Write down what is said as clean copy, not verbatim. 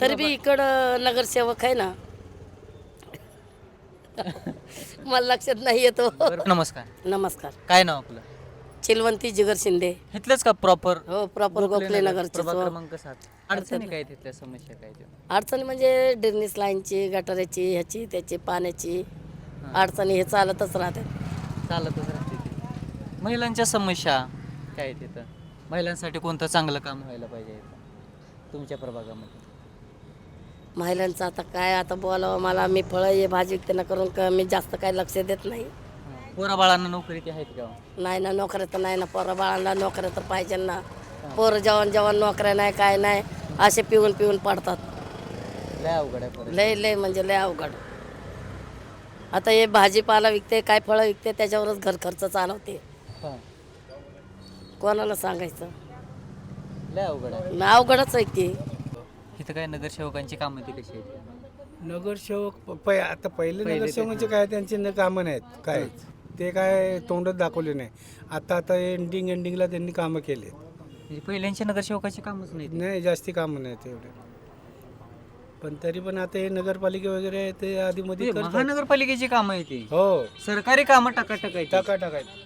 तरी बी इकडं नगरसेवक आहे ना. मला लक्षात नाही येतो. बरं, नमस्कार. नमस्कार. काय नाव आपलं? चिलवंती जिगर शिंदे. इथलंच का प्रॉपर? हो, प्रॉपर गोखले नगरचे. प्रभाग क्रमांक 7. अडचणी काय तिथल्या, समस्या काय त्या? अडचणी म्हणजे ड्रेनेज लाईनची, गटाराची, ह्याची त्याची, पाण्याची अडचणी हे चालतच राहते. चालतच राहते ती. महिलांच्या समस्या काय आहेत तिथं? महिलांसाठी कोणतं चांगलं काम व्हायला पाहिजे इथं तुमच्या प्रभागामध्ये? महिलांचं आता काय आता बोलावं मला. मी फळं हे भाजी विकते ना करून मी जास्त काही लक्ष देत नाही. पोराबाळांना नोकरी ते आहेत का? नाही ना, नोकऱ्या तर नाही ना. पोरं बाळांना नोकऱ्या तर पाहिजे ना. पोरं जेवण जेवण नोकऱ्या नाही, काय नाही, असे पिऊन पिऊन पडतात. लय अवघड आहे परिस्थिती. लय लय म्हणजे लय अवघड. आता हे भाजीपाला विकते, काय फळं विकते, त्याच्यावरच घर खर्च चालवते. हां. कोणाला सांगायचं? लय अवघड आहे. अवघडच आहे की. इथं काय नगरसेवकांची कामं ती कशी आहेत? नगरसेवक आता पहिले नगरसेवकांचे काय त्यांचे कामं नाहीत काय, ते काय तोंडच दाखवले नाही. आता एंडिंगला त्यांनी कामं केले. म्हणजे पहिल्यांच्या नगरसेवकाची कामच नाही ती. नाही, जास्ती कामं नाहीत एवढे. पण तरी पण आता हे नगरपालिका वगैरे ते आधी मध्ये महानगरपालिकेची कामं आहे ती. हो, सरकारी कामं टकाटक आहेत. टाका टाकायचं.